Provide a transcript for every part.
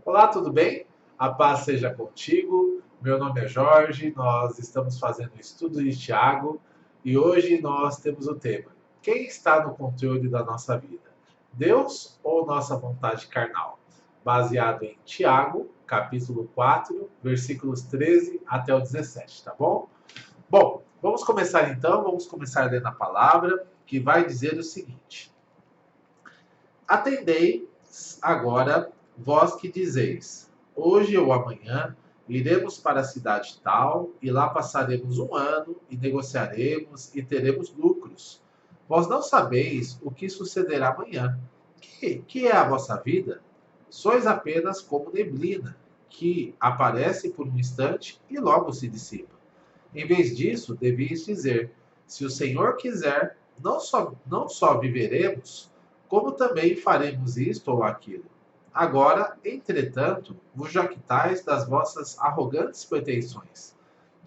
Olá, tudo bem? A paz seja contigo. Meu nome é Jorge, nós estamos fazendo o estudo de Tiago e hoje nós temos o tema: quem está no controle da nossa vida? Deus ou nossa vontade carnal? Baseado em Tiago, capítulo 4, versículos 13 até o 17, tá bom? Bom, vamos começar então, vamos começar lendo a palavra que vai dizer o seguinte: Atendei agora, vós que dizeis: hoje ou amanhã iremos para a cidade tal, e lá passaremos um ano, e negociaremos, e teremos lucros. Vós não sabeis o que sucederá amanhã. Que é a vossa vida? Sois apenas como neblina, que aparece por um instante e logo se dissipa. Em vez disso, devias dizer: se o Senhor quiser, não só viveremos, como também faremos isto ou aquilo. Agora, entretanto, vos jactais das vossas arrogantes pretensões.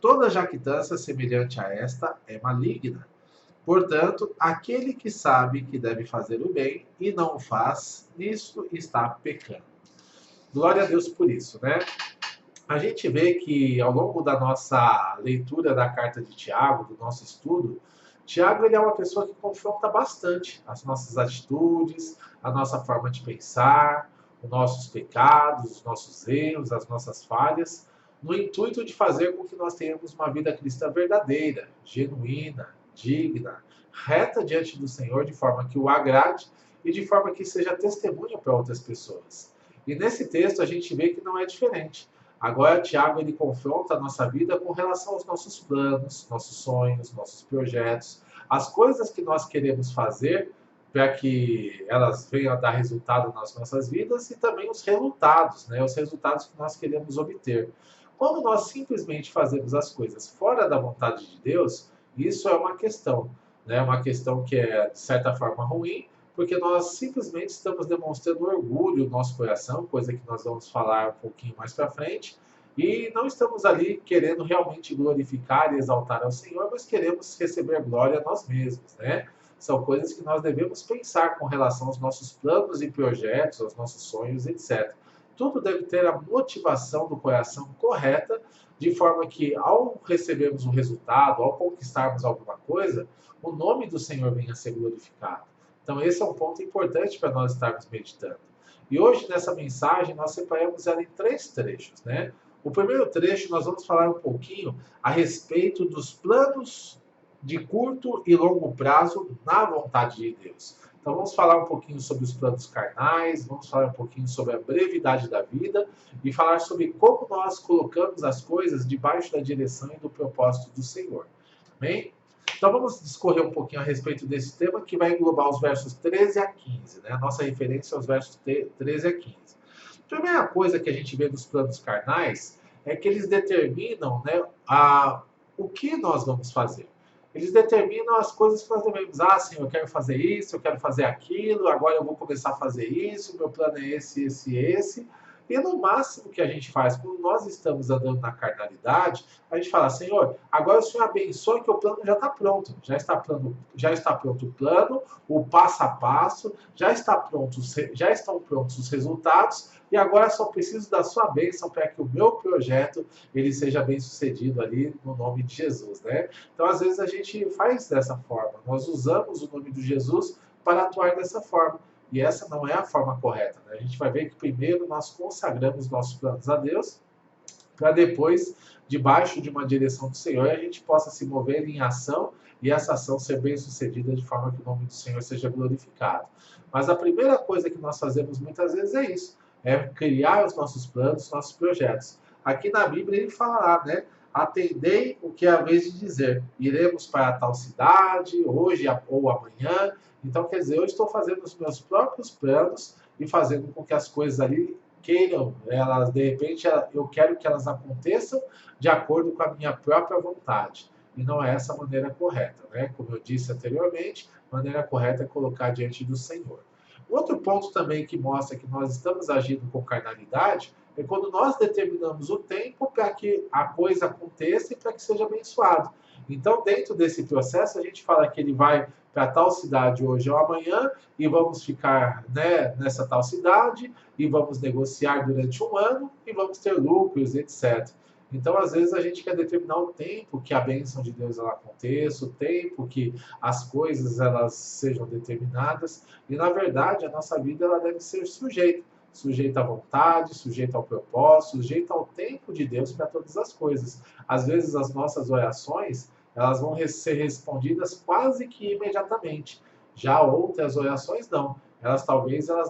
Toda jactância semelhante a esta é maligna. Portanto, aquele que sabe que deve fazer o bem e não o faz, nisso está pecando. Glória a Deus por isso, né? A gente vê que ao longo da nossa leitura da carta de Tiago, do nosso estudo, Tiago ele é uma pessoa que confronta bastante as nossas atitudes, a nossa forma de pensar, os nossos pecados, os nossos erros, as nossas falhas, no intuito de fazer com que nós tenhamos uma vida cristã verdadeira, genuína, digna, reta diante do Senhor, de forma que o agrade e de forma que seja testemunho para outras pessoas. E nesse texto a gente vê que não é diferente. Agora, Tiago ele confronta a nossa vida com relação aos nossos planos, nossos sonhos, nossos projetos, as coisas que nós queremos fazer para que elas venham a dar resultado nas nossas vidas e também os resultados, né? Os resultados que nós queremos obter. Quando nós simplesmente fazemos as coisas fora da vontade de Deus, isso é uma questão, né? Uma questão que é, de certa forma, ruim, porque nós simplesmente estamos demonstrando orgulho no nosso coração, coisa que nós vamos falar um pouquinho mais para frente, e não estamos ali querendo realmente glorificar e exaltar ao Senhor, mas queremos receber glória a nós mesmos, né? São coisas que nós devemos pensar com relação aos nossos planos e projetos, aos nossos sonhos, etc. Tudo deve ter a motivação do coração correta, de forma que, ao recebermos um resultado, ao conquistarmos alguma coisa, o nome do Senhor venha a ser glorificado. Então, esse é um ponto importante para nós estarmos meditando. E hoje, nessa mensagem, nós separamos ela em três trechos, né? O primeiro trecho, nós vamos falar um pouquinho a respeito dos planos de curto e longo prazo na vontade de Deus. Então, vamos falar um pouquinho sobre os planos carnais, vamos falar um pouquinho sobre a brevidade da vida e falar sobre como nós colocamos as coisas debaixo da direção e do propósito do Senhor. Amém? Então vamos discorrer um pouquinho a respeito desse tema que vai englobar os versos 13 a 15, né? A nossa referência é os versos 13 a 15. A primeira coisa que a gente vê dos planos carnais é que eles determinam, né, o que nós vamos fazer. Eles determinam as coisas que nós devemos. Ah, sim, eu quero fazer isso, eu quero fazer aquilo, agora eu vou começar a fazer isso, meu plano é esse, esse, esse. E no máximo que a gente faz, quando nós estamos andando na carnalidade, a gente fala: Senhor, agora o Senhor abençoe que o plano já está pronto. Já está pronto o plano, o passo a passo, já estão prontos os resultados, e agora só preciso da sua bênção para que o meu projeto ele seja bem sucedido ali no nome de Jesus, né? Então, às vezes a gente faz dessa forma. Nós usamos o nome de Jesus para atuar dessa forma. E essa não é a forma correta, né? A gente vai ver que primeiro nós consagramos nossos planos a Deus, para depois, debaixo de uma direção do Senhor, a gente possa se mover em ação e essa ação ser bem sucedida de forma que o nome do Senhor seja glorificado. Mas a primeira coisa que nós fazemos muitas vezes é isso, é criar os nossos planos, os nossos projetos. Aqui na Bíblia ele fala lá, né? Atendei o que é a vez de dizer, iremos para tal cidade, hoje ou amanhã. Então, quer dizer, eu estou fazendo os meus próprios planos e fazendo com que as coisas ali queiram, elas de repente eu quero que elas aconteçam de acordo com a minha própria vontade. E não é essa a maneira correta, né? Como eu disse anteriormente, a maneira correta é colocar diante do Senhor. Outro ponto também que mostra que nós estamos agindo com carnalidade é quando nós determinamos o tempo para que a coisa aconteça e para que seja abençoado. Então, dentro desse processo, a gente fala que ele vai para tal cidade hoje ou amanhã e vamos ficar, né, nessa tal cidade e vamos negociar durante um ano e vamos ter lucros, etc. Então, às vezes, a gente quer determinar o tempo que a bênção de Deus ela aconteça, o tempo que as coisas elas sejam determinadas, e na verdade a nossa vida ela deve ser sujeita à vontade, sujeita ao propósito, sujeita ao tempo de Deus para todas as coisas. Às vezes as nossas orações elas vão ser respondidas quase que imediatamente. Já outras orações não. Elas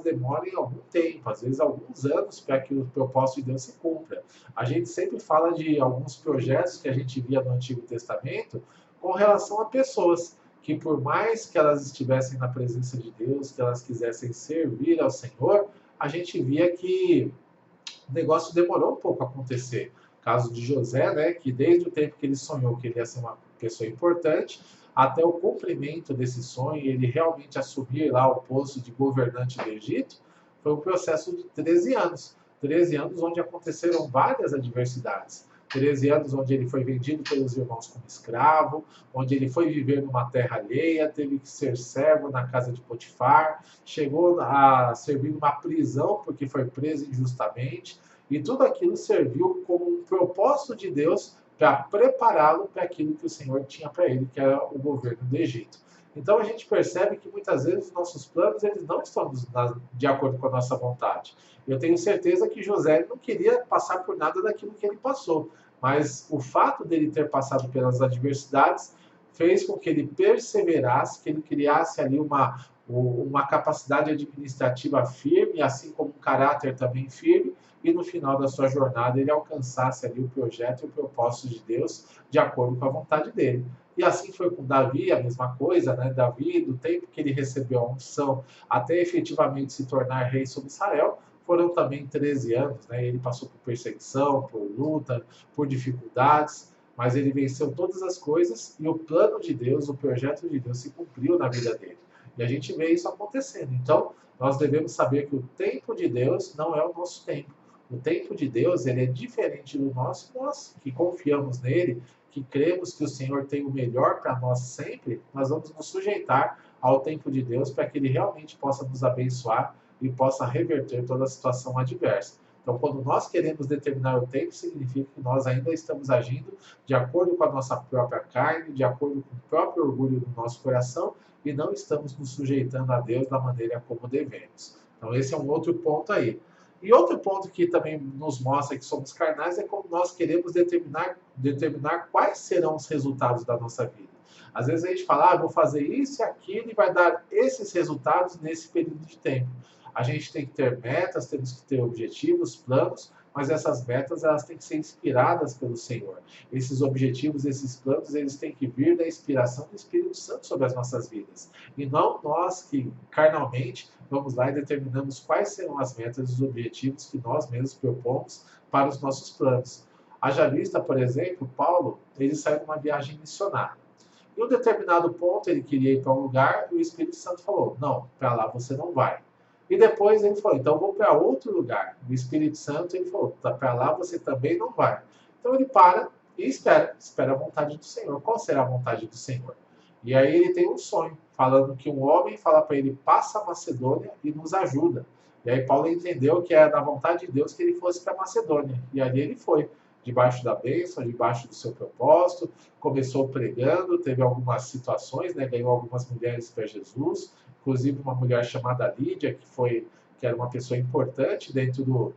demorem algum tempo, às vezes alguns anos, para que o propósito de Deus se cumpra. A gente sempre fala de alguns projetos que a gente via no Antigo Testamento com relação a pessoas que, por mais que elas estivessem na presença de Deus, que elas quisessem servir ao Senhor, a gente via que o negócio demorou um pouco a acontecer. O caso de José, né, que desde o tempo que ele sonhou que ele ia ser uma pessoa importante, até o cumprimento desse sonho, ele realmente assumir lá o posto de governante do Egito, foi um processo de 13 anos. 13 anos onde aconteceram várias adversidades. 13 anos onde ele foi vendido pelos irmãos como escravo, onde ele foi viver numa terra alheia, teve que ser servo na casa de Potifar, chegou a servir numa prisão porque foi preso injustamente, e tudo aquilo serviu como um propósito de Deus para prepará-lo para aquilo que o Senhor tinha para ele, que era o governo do Egito. Então a gente percebe que muitas vezes os nossos planos eles não estão de acordo com a nossa vontade. Eu tenho certeza que José não queria passar por nada daquilo que ele passou, mas o fato dele ter passado pelas adversidades fez com que ele perseverasse, que ele criasse ali uma capacidade administrativa firme, assim como um caráter também firme, e no final da sua jornada ele alcançasse ali o projeto e o propósito de Deus de acordo com a vontade dele. E assim foi com Davi, a mesma coisa, né? Davi, do tempo que ele recebeu a unção até efetivamente se tornar rei sobre Israel, foram também 13 anos, né? Ele passou por perseguição, por luta, por dificuldades, mas ele venceu todas as coisas e o plano de Deus, o projeto de Deus se cumpriu na vida dele. E a gente vê isso acontecendo. Então, nós devemos saber que o tempo de Deus não é o nosso tempo. O tempo de Deus ele é diferente do nosso, nós que confiamos nele, que cremos que o Senhor tem o melhor para nós sempre, nós vamos nos sujeitar ao tempo de Deus para que ele realmente possa nos abençoar e possa reverter toda a situação adversa. Então, quando nós queremos determinar o tempo, significa que nós ainda estamos agindo de acordo com a nossa própria carne, de acordo com o próprio orgulho do nosso coração e não estamos nos sujeitando a Deus da maneira como devemos. Então, esse é um outro ponto aí. E outro ponto que também nos mostra que somos carnais é como nós queremos determinar quais serão os resultados da nossa vida. Às vezes a gente fala, vou fazer isso e aquilo e vai dar esses resultados nesse período de tempo. A gente tem que ter metas, temos que ter objetivos, planos, mas essas metas elas têm que ser inspiradas pelo Senhor. Esses objetivos, esses planos, eles têm que vir da inspiração do Espírito Santo sobre as nossas vidas. E não nós que carnalmente vamos lá e determinamos quais serão as metas e os objetivos que nós mesmos propomos para os nossos planos. Haja vista, por exemplo, Paulo, ele saiu numa viagem missionária. Em um determinado ponto ele queria ir para um lugar e o Espírito Santo falou, não, para lá você não vai. E depois ele falou, então vou para outro lugar. O Espírito Santo ele falou, para lá você também não vai. Então ele para e espera a vontade do Senhor. Qual será a vontade do Senhor? E aí ele tem um sonho, falando que um homem fala para ele, passa a Macedônia e nos ajuda. E aí Paulo entendeu que era da vontade de Deus que ele fosse para a Macedônia. E ali ele foi, debaixo da bênção, debaixo do seu propósito, começou pregando, teve algumas situações, né, ganhou algumas mulheres para Jesus, inclusive uma mulher chamada Lídia, que era uma pessoa importante dentro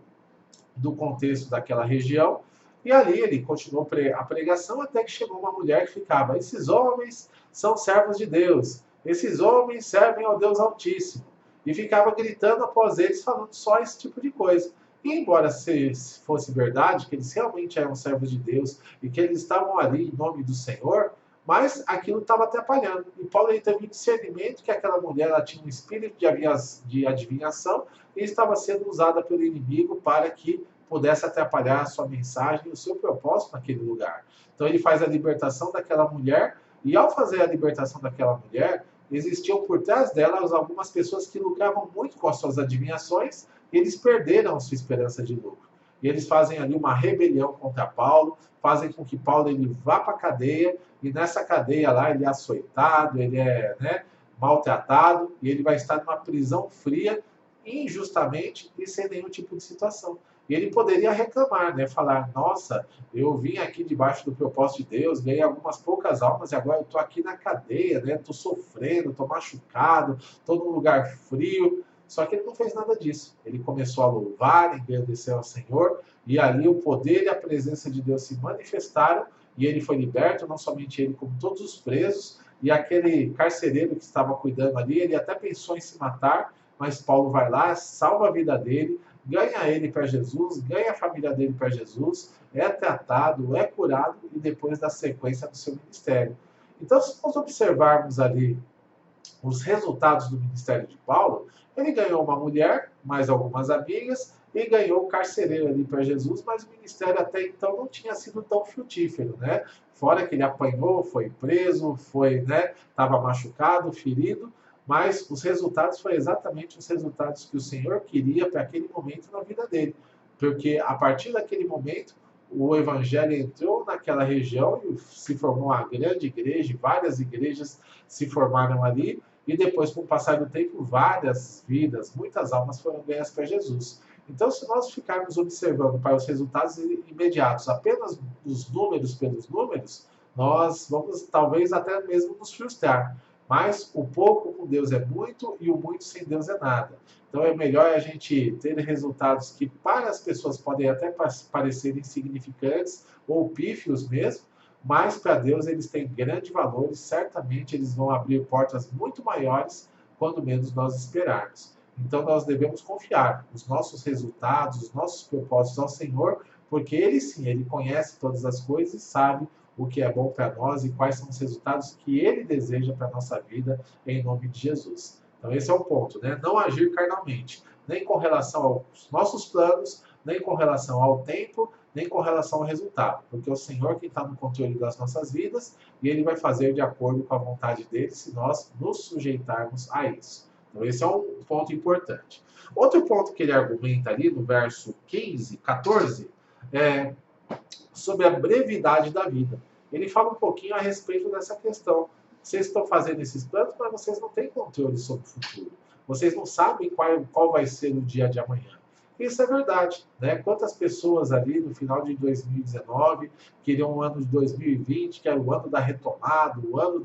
do contexto daquela região, e ali ele continuou a pregação até que chegou uma mulher que ficava, esses homens são servos de Deus, esses homens servem ao Deus Altíssimo, e ficava gritando após eles, falando só esse tipo de coisa. E embora se fosse verdade, que eles realmente eram servos de Deus, e que eles estavam ali em nome do Senhor, mas aquilo estava atrapalhando. E Paulo teve um discernimento que aquela mulher ela tinha um espírito de adivinhação e estava sendo usada pelo inimigo para que pudesse atrapalhar a sua mensagem e o seu propósito naquele lugar. Então ele faz a libertação daquela mulher, e ao fazer a libertação daquela mulher, existiam por trás delas algumas pessoas que lucravam muito com as suas adivinhações, e eles perderam a sua esperança de lucro. E eles fazem ali uma rebelião contra Paulo, fazem com que Paulo ele vá para a cadeia, e nessa cadeia lá ele é açoitado, ele é maltratado, e ele vai estar numa prisão fria, injustamente e sem nenhum tipo de situação. E ele poderia reclamar, né? Falar, nossa, eu vim aqui debaixo do propósito de Deus, ganhei algumas poucas almas e agora eu estou aqui na cadeia, né? Estou sofrendo, estou machucado, estou num lugar frio. Só que ele não fez nada disso. Ele começou a louvar, agradecer ao Senhor, e ali o poder e a presença de Deus se manifestaram, e ele foi liberto, não somente ele, como todos os presos, e aquele carcereiro que estava cuidando ali, ele até pensou em se matar, mas Paulo vai lá, salva a vida dele, ganha ele para Jesus, ganha a família dele para Jesus, é tratado, é curado e depois dá sequência do seu ministério. Então, se nós observarmos ali os resultados do ministério de Paulo, ele ganhou uma mulher, mais algumas amigas, e ganhou o carcereiro ali para Jesus, mas o ministério até então não tinha sido tão frutífero, né? Fora que ele apanhou, foi preso, foi, né, estava machucado, ferido, mas os resultados foram exatamente os resultados que o Senhor queria para aquele momento na vida dele. Porque a partir daquele momento, o evangelho entrou naquela região e se formou uma grande igreja, várias igrejas se formaram ali, e depois, com o passar do tempo, várias vidas, muitas almas foram ganhas para Jesus. Então, se nós ficarmos observando para os resultados imediatos apenas os números pelos números, nós vamos talvez até mesmo nos frustrar. Mas o pouco com Deus é muito e o muito sem Deus é nada. Então é melhor a gente ter resultados que para as pessoas podem até parecer insignificantes ou pífios mesmo, mas para Deus eles têm grande valor e certamente eles vão abrir portas muito maiores quando menos nós esperarmos. Então nós devemos confiar os nossos resultados, os nossos propósitos ao Senhor, porque Ele sim, Ele conhece todas as coisas e sabe o que é bom para nós e quais são os resultados que Ele deseja para a nossa vida, em nome de Jesus. Então esse é o ponto, né? Não agir carnalmente, nem com relação aos nossos planos, nem com relação ao tempo, nem com relação ao resultado, porque é o Senhor que está no controle das nossas vidas e Ele vai fazer de acordo com a vontade dele se nós nos sujeitarmos a isso. Então esse é um ponto importante. Outro ponto que ele argumenta ali no verso 15, 14, é sobre a brevidade da vida. Ele fala um pouquinho a respeito dessa questão. Vocês estão fazendo esses planos, mas vocês não têm controle sobre o futuro. Vocês não sabem qual vai ser o dia de amanhã. Isso é verdade, né? Quantas pessoas ali no final de 2019 queriam o ano de 2020, que era o ano da retomada, o ano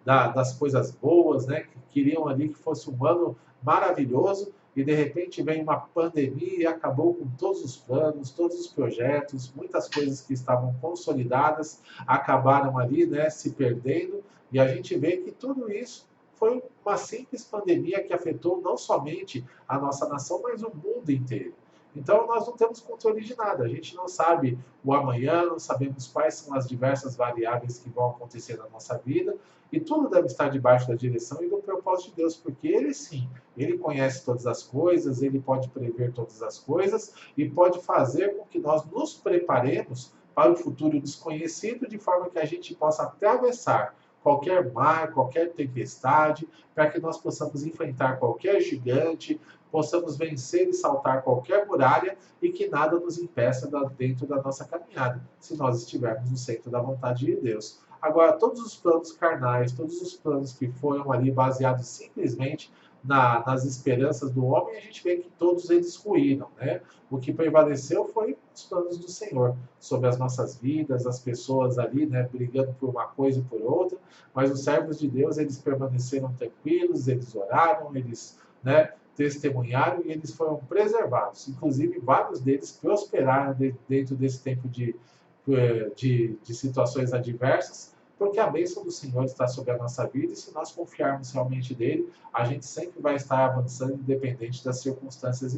das coisas boas, né? Que queriam ali que fosse um ano maravilhoso, e de repente vem uma pandemia e acabou com todos os planos, todos os projetos, muitas coisas que estavam consolidadas acabaram ali, né, se perdendo, e a gente vê que tudo isso foi uma simples pandemia que afetou não somente a nossa nação, mas o mundo inteiro. Então nós não temos controle de nada, a gente não sabe o amanhã, não sabemos quais são as diversas variáveis que vão acontecer na nossa vida, e tudo deve estar debaixo da direção e do propósito de Deus, porque Ele sim, Ele conhece todas as coisas, Ele pode prever todas as coisas e pode fazer com que nós nos preparemos para o futuro desconhecido, de forma que a gente possa atravessar qualquer mar, qualquer tempestade, para que nós possamos enfrentar qualquer gigante, possamos vencer e saltar qualquer muralha e que nada nos impeça dentro da nossa caminhada, se nós estivermos no centro da vontade de Deus. Agora, todos os planos carnais, todos os planos que foram ali baseados simplesmente nas esperanças do homem, a gente vê que todos eles ruíram, né? O que prevaleceu foi os planos do Senhor sobre as nossas vidas, as pessoas ali, né, brigando por uma coisa e por outra, mas os servos de Deus, eles permaneceram tranquilos, eles oraram, eles, né, testemunharam e eles foram preservados. Inclusive, vários deles prosperaram dentro desse tempo de situações adversas, porque a bênção do Senhor está sobre a nossa vida e se nós confiarmos realmente nele, a gente sempre vai estar avançando independente das circunstâncias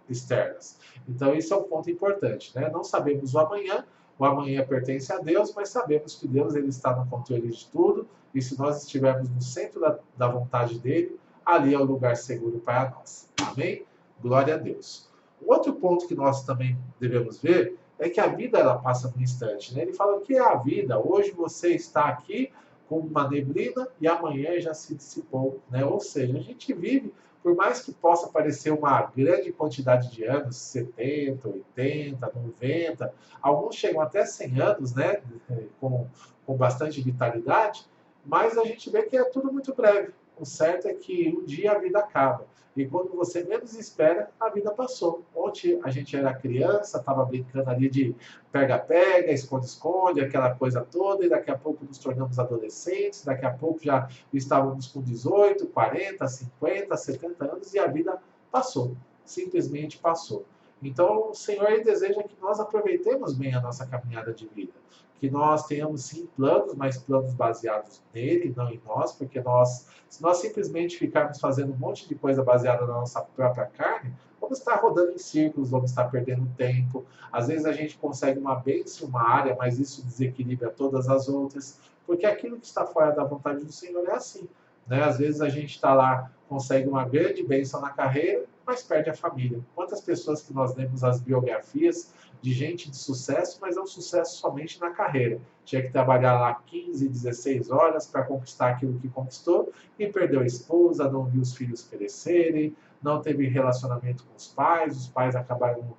externas. Então, isso é um ponto importante, né? Não sabemos o amanhã pertence a Deus, mas sabemos que Deus ele está no controle de tudo e se nós estivermos no centro da vontade dele, ali é o lugar seguro para nós. Amém? Glória a Deus. O outro ponto que nós também devemos ver é que a vida ela passa num instante, né? Ele fala o que é a vida. Hoje você está aqui com uma neblina e amanhã já se dissipou, né? Ou seja, a gente vive, por mais que possa parecer uma grande quantidade de anos, 70, 80, 90, alguns chegam até 100 anos, né? Com bastante vitalidade, mas a gente vê que é tudo muito breve. O certo é que um dia a vida acaba. E quando você menos espera, a vida passou. Ontem a gente era criança, estava brincando ali de pega-pega, esconde-esconde, aquela coisa toda, e daqui a pouco nos tornamos adolescentes, daqui a pouco já estávamos com 18, 40, 50, 70 anos e a vida passou. Simplesmente passou. Então, o Senhor ele deseja que nós aproveitemos bem a nossa caminhada de vida. Que nós tenhamos sim planos, mas planos baseados nele, não em nós, porque se nós simplesmente ficarmos fazendo um monte de coisa baseada na nossa própria carne, vamos estar rodando em círculos, vamos estar perdendo tempo. Às vezes a gente consegue uma bênção em uma área, mas isso desequilibra todas as outras, porque aquilo que está fora da vontade do Senhor é assim. Né? Às vezes a gente está lá, consegue uma grande bênção na carreira, mas perde a família. Quantas pessoas que nós lemos as biografias de gente de sucesso, mas é um sucesso somente na carreira. Tinha que trabalhar lá 15, 16 horas para conquistar aquilo que conquistou e perdeu a esposa, não viu os filhos crescerem, não teve relacionamento com os pais acabaram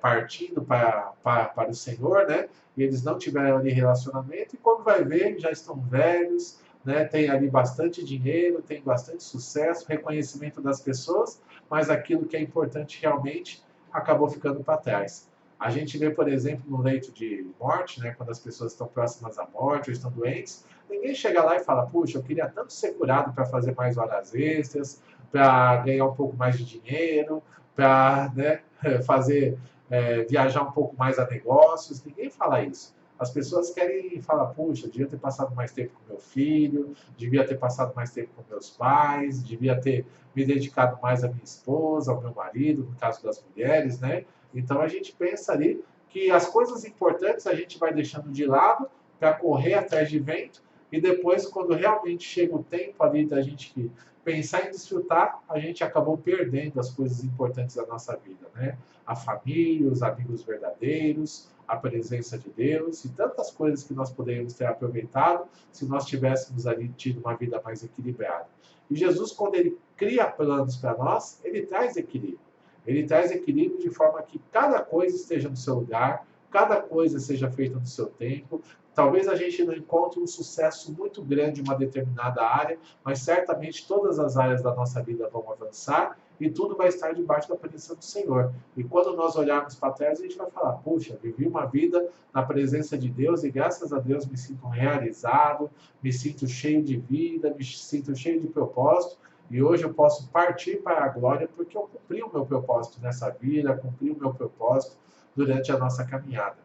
partindo para o Senhor, né? E eles não tiveram ali relacionamento e quando vai ver, já estão velhos, né? Tem ali bastante dinheiro, tem bastante sucesso, reconhecimento das pessoas, mas aquilo que é importante realmente acabou ficando para trás. A gente vê, por exemplo, no leito de morte, né, quando as pessoas estão próximas à morte ou estão doentes, ninguém chega lá e fala, puxa, eu queria tanto ser curado para fazer mais horas extras, para ganhar um pouco mais de dinheiro, para, né, fazer, viajar um pouco mais a negócios. Ninguém fala isso. As pessoas querem falar, puxa, devia ter passado mais tempo com meu filho, devia ter passado mais tempo com meus pais, devia ter me dedicado mais à minha esposa, ao meu marido, no caso das mulheres, né? Então a gente pensa ali que as coisas importantes a gente vai deixando de lado para correr atrás de vento e depois, quando realmente chega o tempo ali da gente pensar em desfrutar, a gente acabou perdendo as coisas importantes da nossa vida, né? A família, os amigos verdadeiros, a presença de Deus e tantas coisas que nós poderíamos ter aproveitado se nós tivéssemos ali tido uma vida mais equilibrada. E Jesus, quando ele cria planos para nós, ele traz equilíbrio. Ele traz equilíbrio de forma que cada coisa esteja no seu lugar, cada coisa seja feita no seu tempo. Talvez a gente não encontre um sucesso muito grande em uma determinada área, mas certamente todas as áreas da nossa vida vão avançar e tudo vai estar debaixo da presença do Senhor. E quando nós olharmos para trás, a gente vai falar, puxa, vivi uma vida na presença de Deus e graças a Deus me sinto realizado, me sinto cheio de vida, me sinto cheio de propósito. E hoje eu posso partir para a glória porque eu cumpri o meu propósito nessa vida, cumpri o meu propósito durante a nossa caminhada.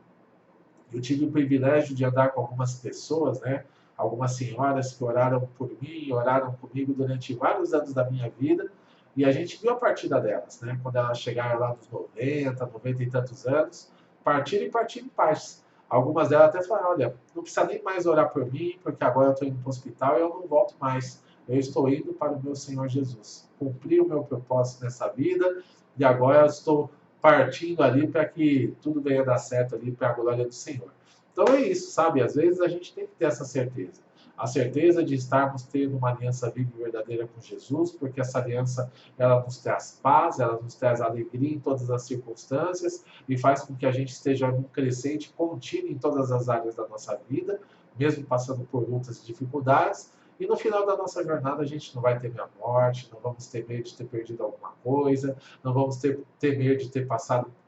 Eu tive o privilégio de andar com algumas pessoas, né? Algumas senhoras que oraram por mim, oraram comigo durante vários anos da minha vida, e a gente viu a partida delas, né? Quando elas chegaram lá dos 90, 90 e tantos anos, partiram e partiram em paz. Algumas delas até falaram, olha, não precisa nem mais orar por mim, porque agora eu estou indo para o hospital e eu não volto mais. Eu estou indo para o meu Senhor Jesus. Cumpri o meu propósito nessa vida e agora eu estou partindo ali para que tudo venha dar certo ali para a glória do Senhor. Então é isso, sabe? Às vezes a gente tem que ter essa certeza. A certeza de estarmos tendo uma aliança viva e verdadeira com Jesus, porque essa aliança ela nos traz paz, ela nos traz alegria em todas as circunstâncias e faz com que a gente esteja num crescente contínuo em todas as áreas da nossa vida, mesmo passando por lutas e dificuldades. E no final da nossa jornada a gente não vai temer a morte, não vamos ter medo de ter perdido alguma coisa, não vamos ter medo de ter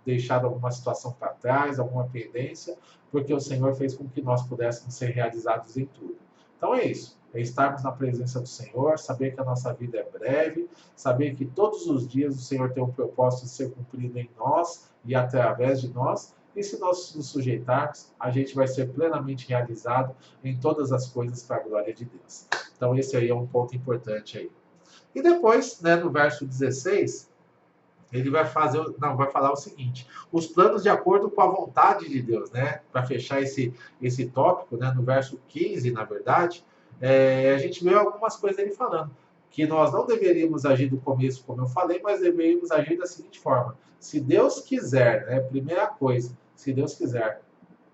deixado alguma situação para trás, alguma pendência, porque o Senhor fez com que nós pudéssemos ser realizados em tudo. Então é isso, é estarmos na presença do Senhor, saber que a nossa vida é breve, saber que todos os dias o Senhor tem um propósito de ser cumprido em nós e através de nós, e se nós nos sujeitarmos, a gente vai ser plenamente realizado em todas as coisas para a glória de Deus. Então esse aí é um ponto importante aí. E depois, né, no verso 16, ele vai falar o seguinte: os planos de acordo com a vontade de Deus, né? Para fechar esse tópico, né, no verso 15, na verdade, a gente vê algumas coisas ele falando que nós não deveríamos agir do começo, como eu falei, mas deveríamos agir da seguinte forma: se Deus quiser, né, primeira coisa, se Deus quiser,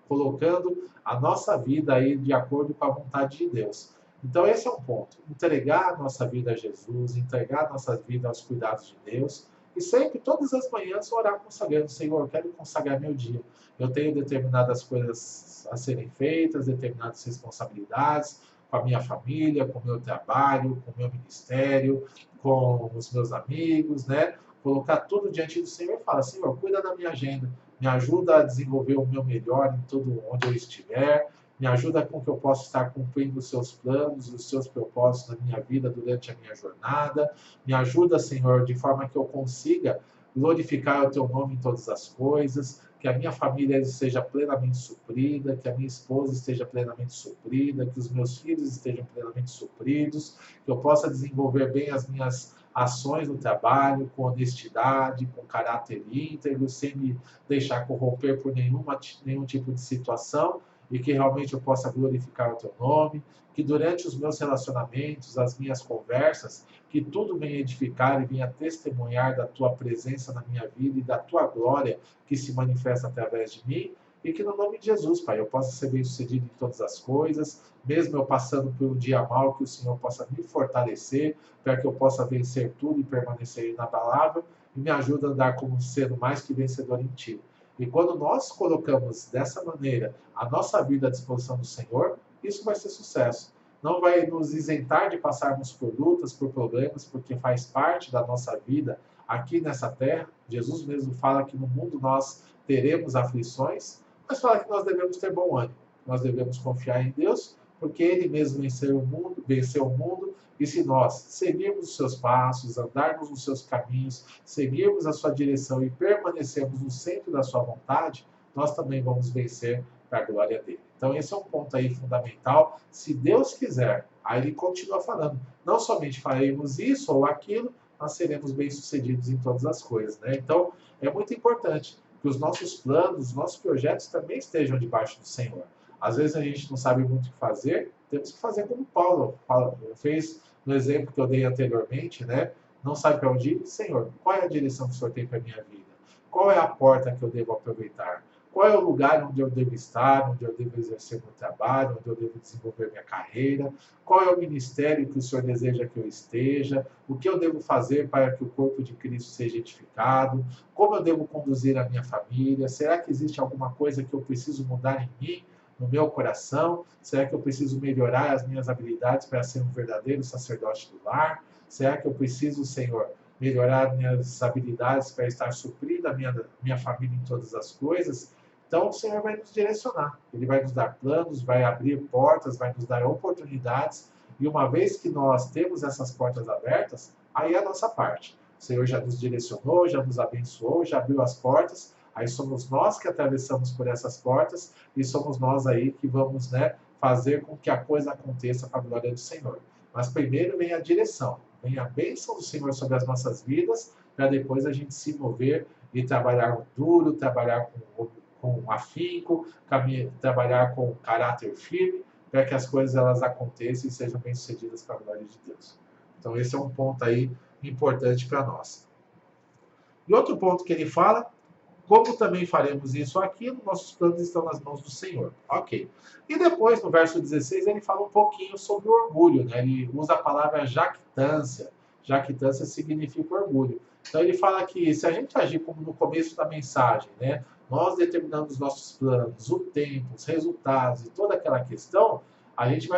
colocando a nossa vida aí de acordo com a vontade de Deus. Então esse é um ponto, entregar a nossa vida a Jesus, entregar a nossa vida aos cuidados de Deus, e sempre, todas as manhãs, orar consagrando, Senhor, eu quero consagrar meu dia. Eu tenho determinadas coisas a serem feitas, determinadas responsabilidades, com a minha família, com o meu trabalho, com o meu ministério, com os meus amigos, né? Colocar tudo diante do Senhor e falar, Senhor, cuida da minha agenda, me ajuda a desenvolver o meu melhor em todo onde eu estiver, me ajuda com que eu possa estar cumprindo os seus planos, os seus propósitos na minha vida durante a minha jornada, me ajuda, Senhor, de forma que eu consiga glorificar o teu nome em todas as coisas, que a minha família seja plenamente suprida, que a minha esposa esteja plenamente suprida, que os meus filhos estejam plenamente supridos, que eu possa desenvolver bem as minhas ações no trabalho, com honestidade, com caráter íntegro, sem me deixar corromper por nenhum tipo de situação, e que realmente eu possa glorificar o teu nome, que durante os meus relacionamentos, as minhas conversas, que tudo venha edificar e venha testemunhar da tua presença na minha vida e da tua glória que se manifesta através de mim, e que no nome de Jesus, Pai, eu possa ser bem-sucedido em todas as coisas, mesmo eu passando por um dia mal, que o Senhor possa me fortalecer, para que eu possa vencer tudo e permanecer inabalável, e me ajuda a andar como sendo mais que vencedor em Ti. E quando nós colocamos dessa maneira a nossa vida à disposição do Senhor, isso vai ser sucesso. Não vai nos isentar de passarmos por lutas, por problemas, porque faz parte da nossa vida aqui nessa terra. Jesus mesmo fala que no mundo nós teremos aflições, mas fala que nós devemos ter bom ânimo. Nós devemos confiar em Deus, porque Ele mesmo venceu o mundo, e se nós seguirmos os seus passos, andarmos nos seus caminhos, seguirmos a sua direção e permanecermos no centro da sua vontade, nós também vamos vencer para a glória dele. Então esse é um ponto aí fundamental. Se Deus quiser, aí ele continua falando, não somente faremos isso ou aquilo, nós seremos bem-sucedidos em todas as coisas, né? Então é muito importante que os nossos planos, os nossos projetos também estejam debaixo do Senhor. Às vezes a gente não sabe muito o que fazer, temos que fazer como Paulo fez no exemplo que eu dei anteriormente, né? Não sabe para onde ir? Senhor, qual é a direção que o Senhor tem para a minha vida? Qual é a porta que eu devo aproveitar? Qual é o lugar onde eu devo estar, onde eu devo exercer meu trabalho, onde eu devo desenvolver minha carreira? Qual é o ministério que o Senhor deseja que eu esteja? O que eu devo fazer para que o corpo de Cristo seja edificado? Como eu devo conduzir a minha família? Será que existe alguma coisa que eu preciso mudar em mim, no meu coração? Será que eu preciso melhorar as minhas habilidades para ser um verdadeiro sacerdote do lar? Será que eu preciso, Senhor, melhorar minhas habilidades para estar suprindo a minha família em todas as coisas? Então o Senhor vai nos direcionar, Ele vai nos dar planos, vai abrir portas, vai nos dar oportunidades, e uma vez que nós temos essas portas abertas, aí é a nossa parte. O Senhor já nos direcionou, já nos abençoou, já abriu as portas, aí somos nós que atravessamos por essas portas, e somos nós aí que vamos, né, fazer com que a coisa aconteça para a glória do Senhor. Mas primeiro vem a direção, vem a bênção do Senhor sobre as nossas vidas, para depois a gente se mover e trabalhar duro, trabalhar com afinco, trabalhar com caráter firme, para que as coisas elas aconteçam e sejam bem-sucedidas para a glória de Deus. Então esse é um ponto aí importante para nós. E outro ponto que ele fala, como também faremos isso ou aquilo, nossos planos estão nas mãos do Senhor. Ok. E depois, no verso 16, ele fala um pouquinho sobre o orgulho, né? Ele usa a palavra jactância. Jactância significa orgulho. Então ele fala que se a gente agir como no começo da mensagem, né? Nós determinamos os nossos planos, o tempo, os resultados e toda aquela questão, a gente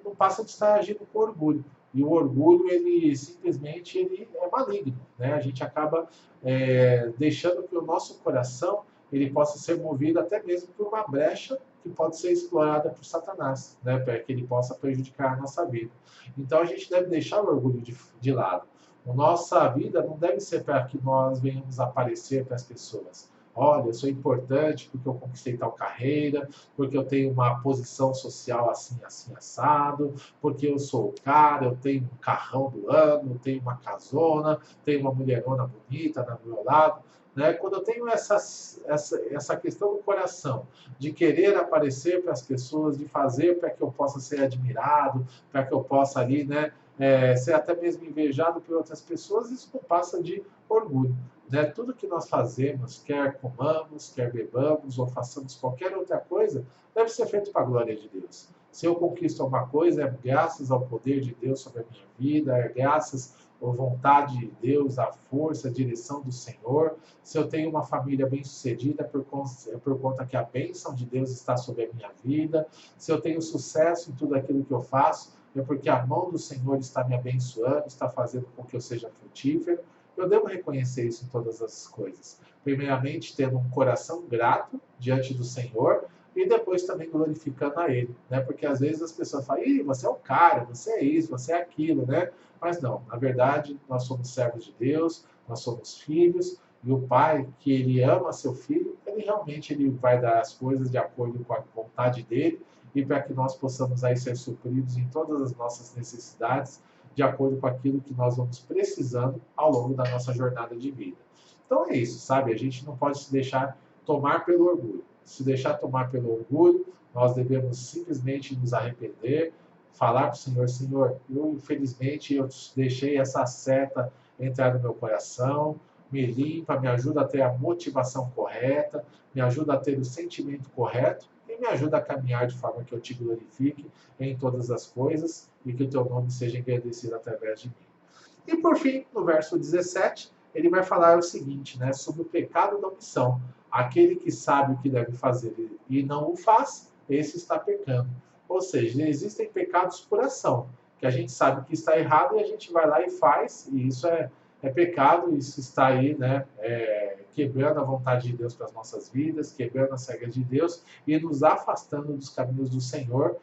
não passa de estar agindo com orgulho. E o orgulho, ele simplesmente é maligno, né? A gente acaba deixando que o nosso coração ele possa ser movido até mesmo por uma brecha que pode ser explorada por Satanás, né? Para que ele possa prejudicar a nossa vida. Então a gente deve deixar o orgulho de lado. A nossa vida não deve ser para que nós venhamos aparecer para as pessoas. Olha, eu sou importante porque eu conquistei tal carreira, porque eu tenho uma posição social assim, assim, assado, porque eu sou o cara, eu tenho um carrão do ano, eu tenho uma casona, tenho uma mulherona bonita do meu lado. Né? Quando eu tenho essa questão no coração de querer aparecer para as pessoas, de fazer para que eu possa ser admirado, para que eu possa ali, né, ser até mesmo invejado por outras pessoas, isso não passa de orgulho. Né? Tudo que nós fazemos, quer comamos, quer bebamos ou façamos qualquer outra coisa, deve ser feito para a glória de Deus. Se eu conquisto alguma coisa, é graças ao poder de Deus sobre a minha vida, é graças a vontade de Deus, a força, a direção do Senhor. Se eu tenho uma família bem-sucedida, é por conta que a bênção de Deus está sobre a minha vida. Se eu tenho sucesso em tudo aquilo que eu faço, é porque a mão do Senhor está me abençoando, está fazendo com que eu seja frutífero. Eu devo reconhecer isso em todas as coisas. Primeiramente, tendo um coração grato diante do Senhor e depois também glorificando a Ele, né? Porque às vezes as pessoas falam, ih, você é o cara, você é isso, você é aquilo, né? Mas não, na verdade, nós somos servos de Deus, nós somos filhos, e o pai, que ele ama seu filho, ele vai dar as coisas de acordo com a vontade dele, e para que nós possamos aí ser supridos em todas as nossas necessidades, de acordo com aquilo que nós vamos precisando ao longo da nossa jornada de vida. Então é isso, sabe? A gente não pode se deixar tomar pelo orgulho. Se deixar tomar pelo orgulho, nós devemos simplesmente nos arrepender, falar para o Senhor, Senhor, eu infelizmente eu deixei essa seta entrar no meu coração, me limpa, me ajuda a ter a motivação correta, me ajuda a ter o sentimento correto e me ajuda a caminhar de forma que eu te glorifique em todas as coisas e que o teu nome seja engrandecido através de mim. E por fim, no verso 17, ele vai falar o seguinte, né, sobre o pecado da omissão. Aquele que sabe o que deve fazer e não o faz, esse está pecando. Ou seja, existem pecados por ação, que a gente sabe que está errado e a gente vai lá e faz, e isso é pecado, isso está aí, né, quebrando a vontade de Deus para as nossas vidas, quebrando as regras de Deus e nos afastando dos caminhos do Senhor,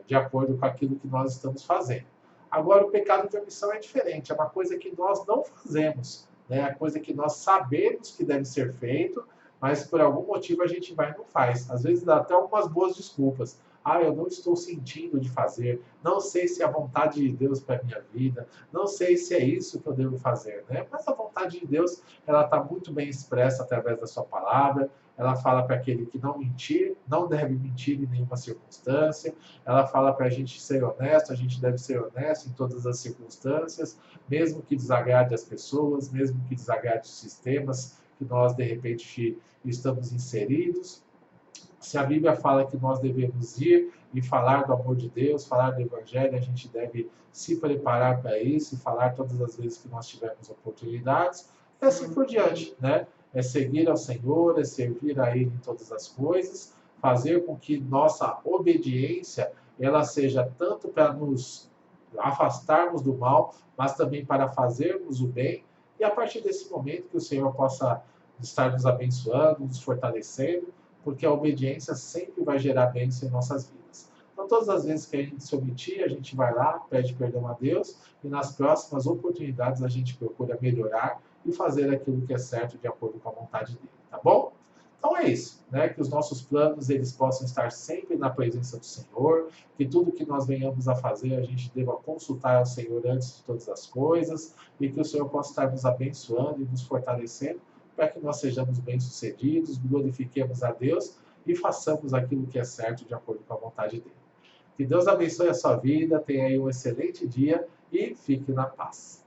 de acordo com aquilo que nós estamos fazendo. Agora, o pecado de omissão é diferente, é uma coisa que nós não fazemos, né? É coisa que nós sabemos que deve ser feito, mas por algum motivo a gente vai e não faz. Às vezes dá até algumas boas desculpas. Ah, eu não estou sentindo de fazer, não sei se é a vontade de Deus para a minha vida, não sei se é isso que eu devo fazer, né? Mas a vontade de Deus, ela está muito bem expressa através da sua palavra, ela fala para aquele que não mentir, não deve mentir em nenhuma circunstância, ela fala para a gente ser honesto, a gente deve ser honesto em todas as circunstâncias, mesmo que desagrade as pessoas, mesmo que desagrade os sistemas que nós, de repente, estamos inseridos. Se a Bíblia fala que nós devemos ir e falar do amor de Deus, falar do Evangelho, a gente deve se preparar para isso e falar todas as vezes que nós tivermos oportunidades, e assim por diante, né? É seguir ao Senhor, é servir a Ele em todas as coisas, fazer com que nossa obediência ela seja tanto para nos afastarmos do mal, mas também para fazermos o bem, e a partir desse momento que o Senhor possa estar nos abençoando, nos fortalecendo, porque a obediência sempre vai gerar bênção em nossas vidas. Então, todas as vezes que a gente se omitir, a gente vai lá, pede perdão a Deus, e nas próximas oportunidades a gente procura melhorar e fazer aquilo que é certo de acordo com a vontade dele, tá bom? Então é isso, né? Que os nossos planos eles possam estar sempre na presença do Senhor, que tudo que nós venhamos a fazer a gente deva consultar ao Senhor antes de todas as coisas e que o Senhor possa estar nos abençoando e nos fortalecendo para que nós sejamos bem-sucedidos, glorifiquemos a Deus e façamos aquilo que é certo de acordo com a vontade dele. Que Deus abençoe a sua vida, tenha aí um excelente dia e fique na paz.